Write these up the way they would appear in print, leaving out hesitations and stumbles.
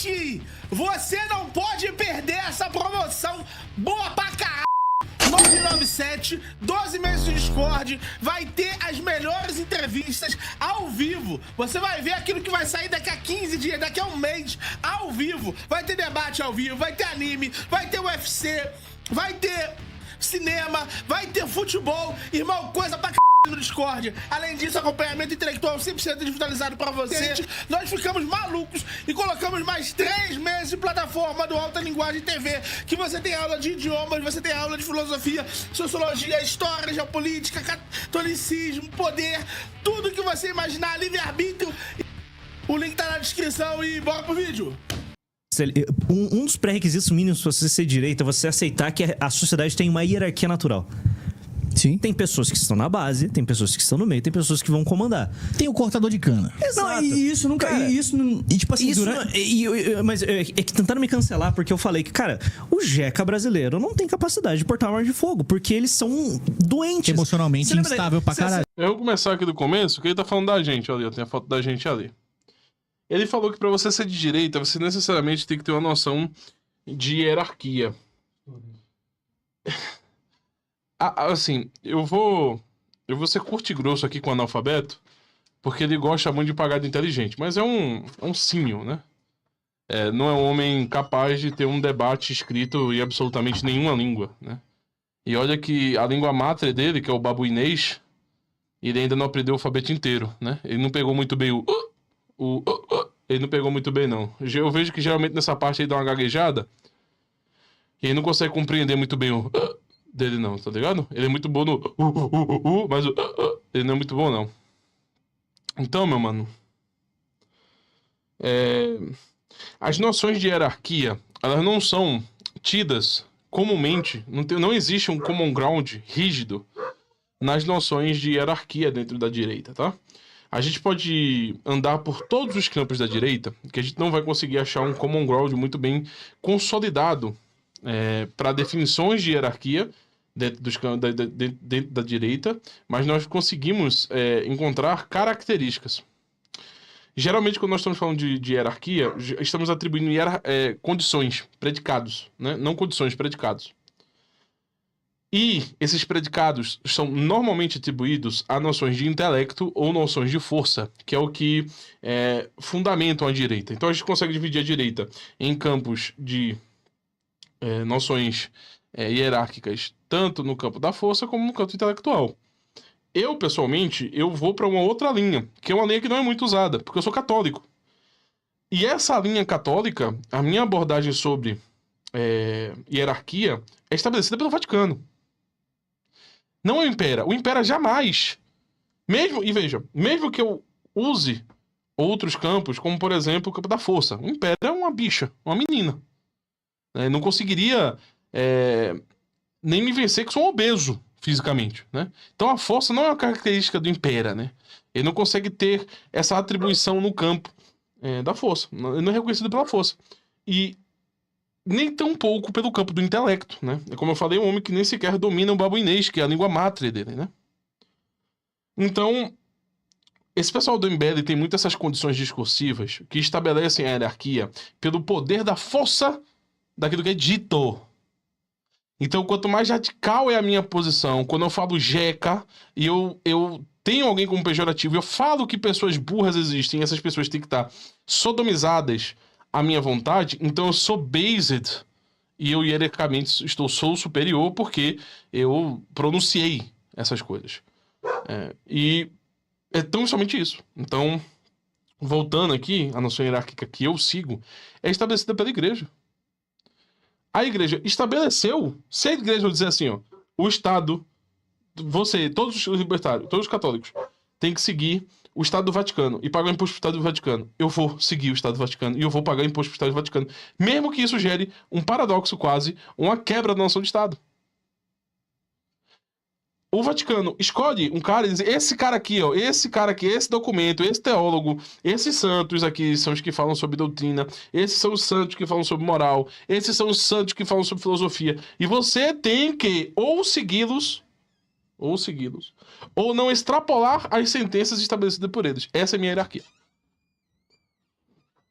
Chat! Você não pode perder essa promoção boa pra caralho! 997, 12 meses de Discord, vai ter as melhores entrevistas ao vivo. Você vai ver aquilo que vai sair daqui a 15 dias, daqui a um mês, ao vivo. Vai ter debate ao vivo, vai ter anime, vai ter UFC, vai ter cinema, vai ter futebol. Irmão, coisa pra caralho no Discord. Além disso, acompanhamento intelectual 100% digitalizado pra você. Nós ficamos malucos e colocamos mais 3 meses de plataforma do Alta Linguagem TV, que você tem aula de idiomas, você tem aula de filosofia, sociologia, história, geopolítica, catolicismo, poder, tudo que você imaginar, livre-arbítrio. O link tá na descrição e bora pro vídeo. Um dos pré-requisitos mínimos para você ser direita é você aceitar que a sociedade tem uma hierarquia natural. Sim. Tem pessoas que estão na base, tem pessoas que estão no meio, tem pessoas que vão comandar. Tem o cortador de cana. Exato. Não, e isso nunca... Cara, e tipo assim, isso durante... mas é que tentaram me cancelar porque eu falei que, cara, o Jeca brasileiro não tem capacidade de portar uma arma de fogo, porque eles são doentes. Emocionalmente instável pra caralho. Eu vou começar aqui do começo, que ele tá falando da gente, ali, ó, tem a foto da gente ali. Ele falou que pra você ser de direita, você necessariamente tem que ter uma noção de hierarquia. Assim, eu vou ser curto e grosso aqui com o analfabeto, porque ele gosta muito de pagar de inteligente, mas é um símio, né? Não é um homem capaz de ter um debate escrito em absolutamente nenhuma língua, né? E olha que a língua mátria dele, que é o babuinês, ele ainda não aprendeu o alfabeto inteiro, né? Ele não pegou muito bem ele não pegou muito bem, não. Eu vejo que geralmente nessa parte ele dá uma gaguejada e ele não consegue compreender muito bem o dele, não, tá ligado? Ele é muito bom no mas ele não é muito bom, não. Então, meu mano, as noções de hierarquia, elas não são tidas comumente, não existe um common ground rígido nas noções de hierarquia dentro da direita, tá? A gente pode andar por todos os campos da direita, que a gente não vai conseguir achar um common ground muito bem consolidado para definições de hierarquia dentro da direita, mas nós conseguimos encontrar características. Geralmente, quando nós estamos falando de hierarquia, estamos atribuindo condições, predicados, né? Não condições, predicados. E esses predicados são normalmente atribuídos a noções de intelecto ou noções de força, que é o que fundamentam a direita. Então a gente consegue dividir a direita em campos de noções hierárquicas, tanto no campo da força como no campo intelectual. Eu, pessoalmente, vou para uma outra linha, que é uma linha que não é muito usada, porque eu sou católico. E essa linha católica, a minha abordagem sobre hierarquia é estabelecida pelo Vaticano. Não é o Impera. O Impera jamais, mesmo que eu use outros campos, como por exemplo o campo da força, o Impera é uma bicha, uma menina. Não conseguiria nem me vencer, que sou um obeso fisicamente, né? Então a força não é uma característica do Impera, né? Ele não consegue ter essa atribuição no campo da força. Ele não é reconhecido pela força. E nem tão pouco pelo campo do intelecto, né? É como eu falei, um homem que nem sequer domina o babuinês, que é a língua mátria dele, né? Então, esse pessoal do MBL tem muitas essas condições discursivas que estabelecem a hierarquia pelo poder da força daquilo que é dito. Então, quanto mais radical é a minha posição, quando eu falo jeca e eu tenho alguém como pejorativo, eu falo que pessoas burras existem, essas pessoas têm que estar sodomizadas à minha vontade, então eu sou based e eu hierarquicamente sou superior porque eu pronunciei essas coisas. E é tão somente isso. Então, voltando aqui, a noção hierárquica que eu sigo é estabelecida pela igreja. A igreja estabeleceu, se a igreja dizer assim, ó, o Estado, todos os libertários, todos os católicos, tem que seguir o Estado do Vaticano e pagar o imposto pro Estado do Vaticano. Eu vou seguir o Estado do Vaticano e eu vou pagar o imposto pro Estado do Vaticano. Mesmo que isso gere um paradoxo quase, uma quebra da noção de Estado. O Vaticano escolhe um cara e diz, esse cara aqui, ó, esse documento, esse teólogo, esses santos aqui são os que falam sobre doutrina, esses são os santos que falam sobre moral, esses são os santos que falam sobre filosofia. E você tem que ou segui-los, ou não extrapolar as sentenças estabelecidas por eles. Essa é a minha hierarquia.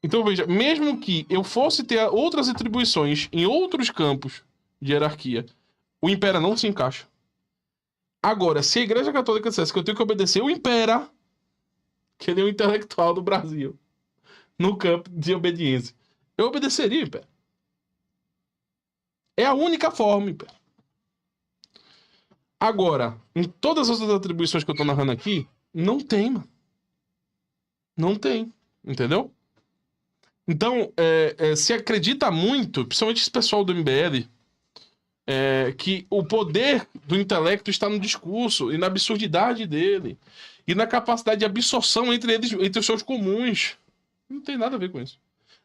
Então, veja, mesmo que eu fosse ter outras atribuições em outros campos de hierarquia, o impera não se encaixa. Agora, se a Igreja Católica dissesse que eu tenho que obedecer o impera, que ele é o intelectual do Brasil, no campo de obediência, eu obedeceria o impera. É a única forma, impera. Agora, em todas as outras atribuições que eu tô narrando aqui, não tem, mano. Não tem, entendeu? Então, se acredita muito, principalmente esse pessoal do MBL, que o poder do intelecto está no discurso e na absurdidade dele e na capacidade de absorção entre os seus comuns. Não tem nada a ver com isso.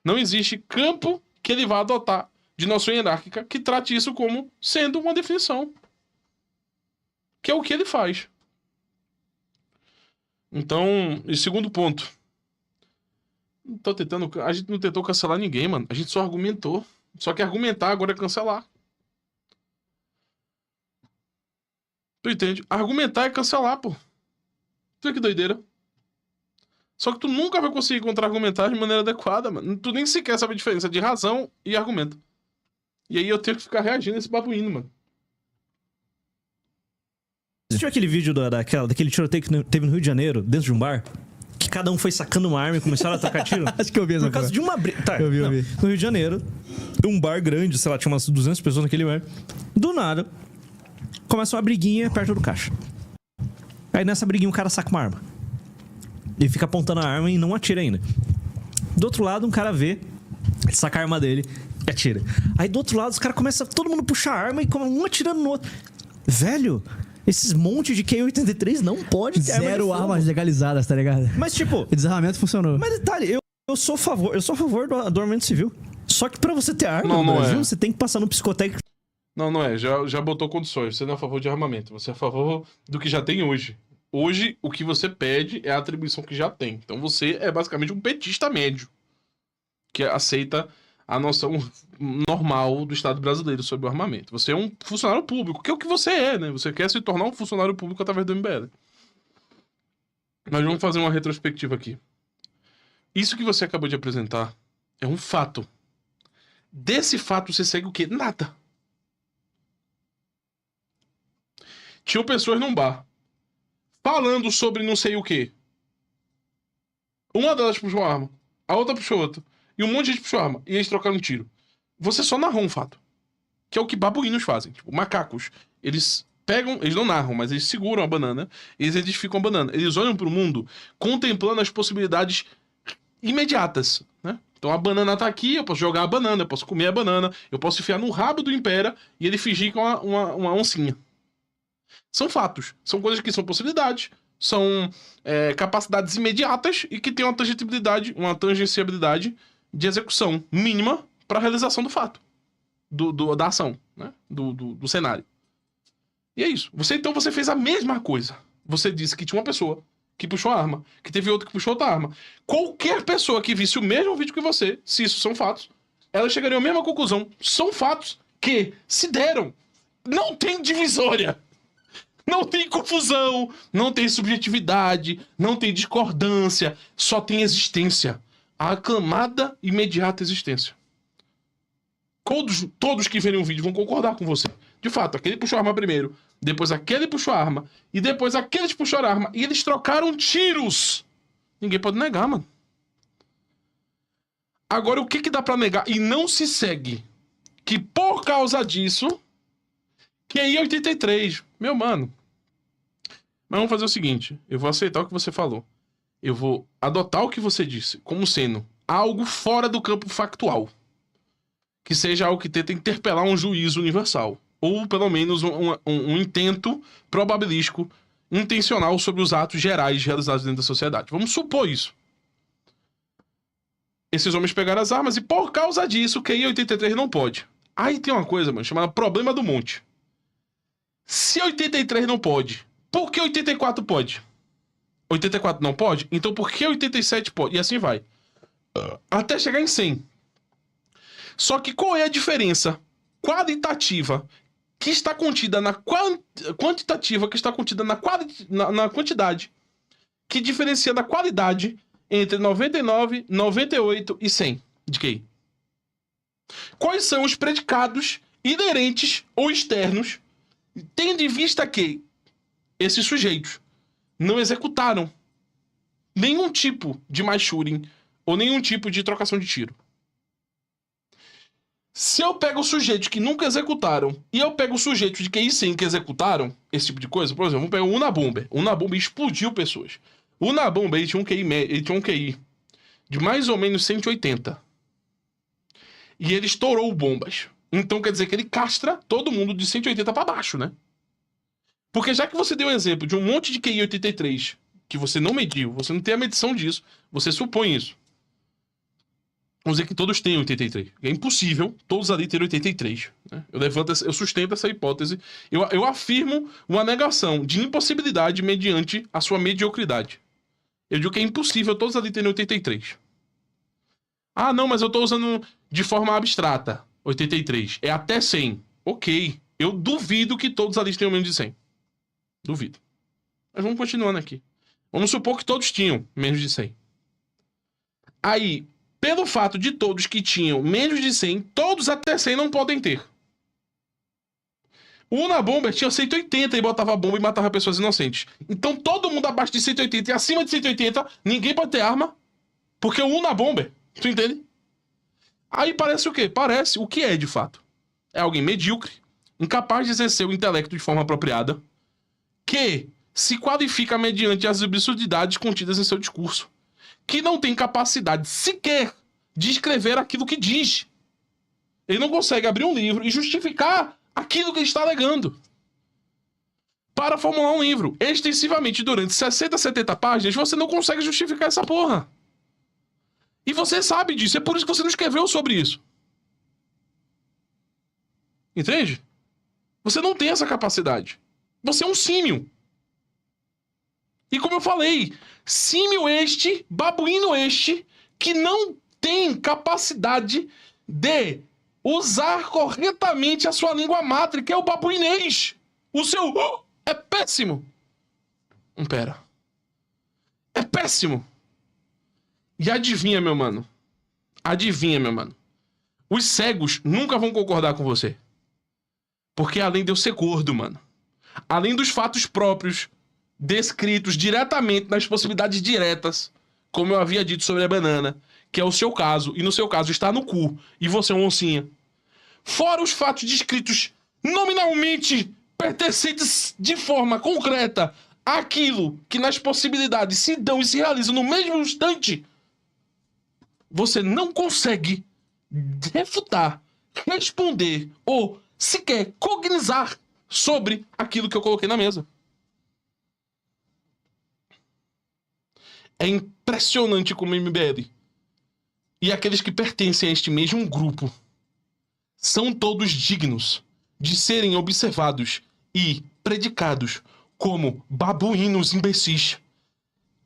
Não existe campo que ele vá adotar de noção hierárquica que trate isso como sendo uma definição. Que é o que ele faz. Então, e segundo ponto. A gente não tentou cancelar ninguém, mano. A gente só argumentou. Só que argumentar agora é cancelar. Tu entende? Argumentar é cancelar, pô. Tu vê que doideira. Só que tu nunca vai conseguir contra-argumentar de maneira adequada, mano. Tu nem sequer sabe a diferença de razão e argumento. E aí eu tenho que ficar reagindo a esse babuíno, mano. Você viu aquele vídeo daquele tiroteio que teve no Rio de Janeiro, dentro de um bar? Que cada um foi sacando uma arma e começaram a atacar tiro? Acho que eu vi essa Por causa de uma briga. Tá, eu vi. No Rio de Janeiro, um bar grande, sei lá, tinha umas 200 pessoas naquele bar. Do nada, começa uma briguinha perto do caixa. Aí nessa briguinha o cara saca uma arma. Ele fica apontando a arma e não atira ainda. Do outro lado, um cara vê, saca a arma dele e atira. Aí do outro lado, os caras começam, todo mundo puxa a arma e um atirando no outro. Velho, esses montes de Q83 não pode ter Zero armas legalizadas, tá ligado? Mas tipo... O desarmamento funcionou. Mas detalhe, eu sou a favor do armamento civil. Só que pra você ter arma no Brasil, você tem que passar no psicotécnico. Não é. Já botou condições. Você não é a favor de armamento. Você é a favor do que já tem hoje. Hoje, o que você pede é a atribuição que já tem. Então você é basicamente um petista médio. Que aceita a noção normal do Estado brasileiro sobre o armamento. Você é um funcionário público, que é o que você é, né? Você quer se tornar um funcionário público através do MBL. Nós vamos fazer uma retrospectiva aqui. Isso que você acabou de apresentar é um fato. Desse fato você segue o quê? Nada. Tinham pessoas num bar falando sobre não sei o quê. Uma delas puxou a arma, a outra puxou outra. E um monte de gente puxou a arma. E eles trocaram um tiro. Você só narrou um fato. Que é o que babuínos fazem. Tipo, macacos. Eles pegam... Eles não narram, mas eles seguram a banana. Eles identificam a banana. Eles olham pro mundo contemplando as possibilidades imediatas, né? Então a banana tá aqui, eu posso jogar a banana, eu posso comer a banana, eu posso enfiar no rabo do Impera e ele fingir com uma oncinha. São fatos. São coisas que são possibilidades. São capacidades imediatas e que têm uma tangenciabilidade de execução mínima para a realização do fato. Da ação, né? Do cenário. E é isso. Então você fez a mesma coisa. Você disse que tinha uma pessoa que puxou a arma, que teve outra que puxou outra arma. Qualquer pessoa que visse o mesmo vídeo que você, se isso são fatos, ela chegaria à mesma conclusão. São fatos que se deram. Não tem divisória. Não tem confusão, não tem subjetividade, não tem discordância, só tem existência. A aclamada imediata existência. Todos que verem o vídeo vão concordar com você. De fato, aquele puxou a arma primeiro, depois aquele puxou a arma, e depois aqueles puxaram a arma, e eles trocaram tiros. Ninguém pode negar, mano. Agora, o que dá pra negar? E não se segue que por causa disso, QI 83, meu mano. Mas vamos fazer o seguinte, eu vou aceitar o que você falou. Eu vou adotar o que você disse como sendo algo fora do campo factual. Que seja algo que tenta interpelar um juízo universal. Ou, pelo menos, um intento probabilístico, intencional sobre os atos gerais realizados dentro da sociedade. Vamos supor isso. Esses homens pegaram as armas e, por causa disso, o QI 83 não pode. Aí tem uma coisa, mano, chamada problema do monte. Se 83 não pode, por que 84 pode? 84 não pode? Então por que 87 pode? E assim vai. Até chegar em 100. Só que qual é a diferença qualitativa que está contida na quantitativa que está contida na quantidade que diferencia da qualidade entre 99, 98 e 100 de QI. Quais são os predicados inerentes ou externos, tendo em vista que esses sujeitos não executaram nenhum tipo de machuring ou nenhum tipo de trocação de tiro? Se eu pego sujeitos que nunca executaram e eu pego sujeitos de QI 100 que executaram esse tipo de coisa, por exemplo, vamos pegar o Unabomber. O Unabomber explodiu pessoas. O Unabomber, ele tinha um QI de mais ou menos 180. E ele estourou bombas. Então quer dizer que ele castra todo mundo de 180 para baixo, né? Porque já que você deu um exemplo de um monte de QI 83 que você não mediu, você não tem a medição disso, você supõe isso. Vamos dizer que todos têm 83. É impossível todos ali terem 83. Né? Eu sustento essa hipótese. Eu afirmo uma negação de impossibilidade mediante a sua mediocridade. Eu digo que é impossível todos ali terem 83. Ah, não, mas eu tô usando de forma abstrata. 83. É até 100. Ok. Eu duvido que todos ali tenham menos de 100. Duvido. Mas vamos continuando aqui. Vamos supor que todos tinham menos de 100. Aí, pelo fato de todos que tinham menos de 100, todos até 100 não podem ter. O Unabomber tinha 180 e botava bomba e matava pessoas inocentes. Então todo mundo abaixo de 180 e acima de 180, ninguém pode ter arma. Porque o Unabomber, tu entende? Aí parece o quê? Parece o que é de fato. É alguém medíocre, incapaz de exercer o intelecto de forma apropriada, que se qualifica mediante as absurdidades contidas em seu discurso, que não tem capacidade sequer de escrever aquilo que diz. Ele não consegue abrir um livro e justificar aquilo que ele está alegando. Para formular um livro extensivamente durante 60, 70 páginas, você não consegue justificar essa porra. E você sabe disso, é por isso que você não escreveu sobre isso. Entende? Você não tem essa capacidade. Você é um símio. E como eu falei, símio este, babuíno este, que não tem capacidade de usar corretamente a sua língua matre, que é o babuinês. O seu é péssimo. Pera. É péssimo. E adivinha, meu mano. Adivinha, meu mano. Os cegos nunca vão concordar com você. Porque além de eu ser gordo, mano, além dos fatos próprios descritos diretamente nas possibilidades diretas, como eu havia dito sobre a banana, que é o seu caso, e no seu caso está no cu, e você é uma oncinha. Fora os fatos descritos nominalmente pertencentes de forma concreta àquilo que nas possibilidades se dão e se realizam no mesmo instante, você não consegue refutar, responder ou sequer cognizar sobre aquilo que eu coloquei na mesa. É impressionante como o MBL e aqueles que pertencem a este mesmo grupo são todos dignos de serem observados e predicados como babuínos imbecis.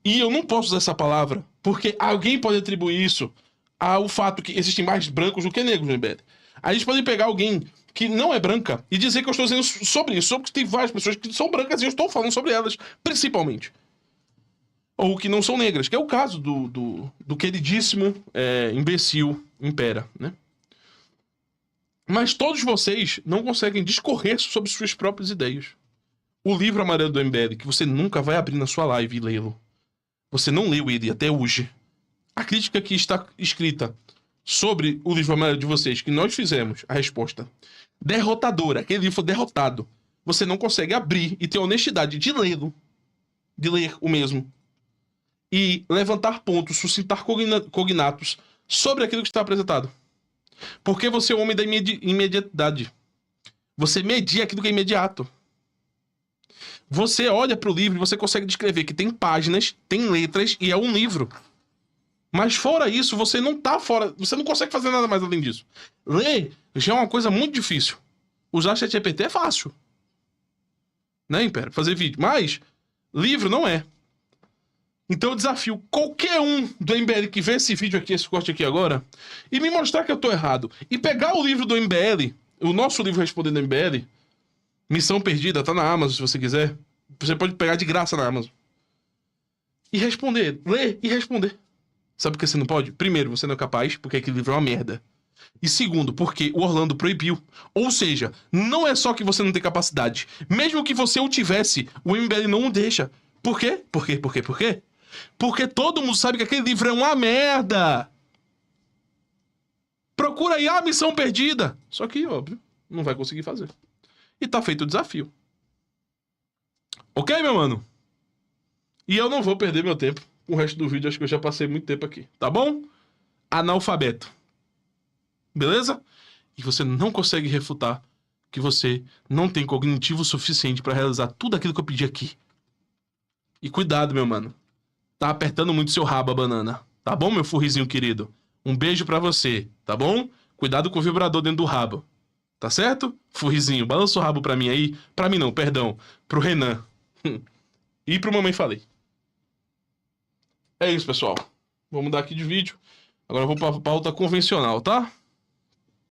E eu não posso usar essa palavra, porque alguém pode atribuir isso ao fato que existem mais brancos do que negros no MBL. Aí eles podem pegar alguém que não é branca e dizer que eu estou dizendo sobre isso, sobre que tem várias pessoas que são brancas e eu estou falando sobre elas, principalmente. Ou que não são negras, que é o caso do queridíssimo imbecil Impera, né? Mas todos vocês não conseguem discorrer sobre suas próprias ideias. O livro amarelo do MBL, que você nunca vai abrir na sua live e lê-lo. Você não leu ele até hoje. A crítica que está escrita sobre o livro amarelo de vocês, que nós fizemos, a resposta derrotadora, aquele livro foi derrotado. Você não consegue abrir e ter a honestidade de lê-lo, de ler o mesmo, e levantar pontos, suscitar cognatos sobre aquilo que está apresentado. Porque você é o homem da imediatidade. Você media aquilo que é imediato. Você olha para o livro e você consegue descrever que tem páginas, tem letras e é um livro. Mas fora isso, você não tá fora... Você não consegue fazer nada mais além disso. Ler já é uma coisa muito difícil. Usar ChatGPT é fácil. Né, Império? Fazer vídeo. Mas livro não é. Então eu desafio qualquer um do MBL que vê esse vídeo aqui, esse corte aqui agora, e me mostrar que eu tô errado. E pegar o livro do MBL, o nosso livro Respondendo MBL, Missão Perdida, tá na Amazon se você quiser. Você pode pegar de graça na Amazon. E responder, ler e responder. Sabe por que você não pode? Primeiro, você não é capaz, porque aquele livro é uma merda. E segundo, porque o Orlando proibiu. Ou seja, não é só que você não tem capacidade. Mesmo que você o tivesse, o MBL não o deixa. Por quê? Por quê? Porque todo mundo sabe que aquele livro é uma merda. Procura aí a Missão Perdida. Só que, óbvio, não vai conseguir fazer. E tá feito o desafio. Ok, meu mano? E eu não vou perder meu tempo. O resto do vídeo, acho que eu já passei muito tempo aqui. Tá bom? Analfabeto. Beleza? E você não consegue refutar que você não tem cognitivo suficiente pra realizar tudo aquilo que eu pedi aqui. E cuidado, meu mano. Tá apertando muito seu rabo a banana. Tá bom, meu furrizinho querido? Um beijo pra você, tá bom? Cuidado com o vibrador dentro do rabo. Tá certo? Furrizinho, balança o rabo pra mim aí. Pra mim não, perdão. Pro Renan. E pro Mamãe Falei. É isso, pessoal. Vou mudar aqui de vídeo. Agora eu vou pra pauta convencional, tá?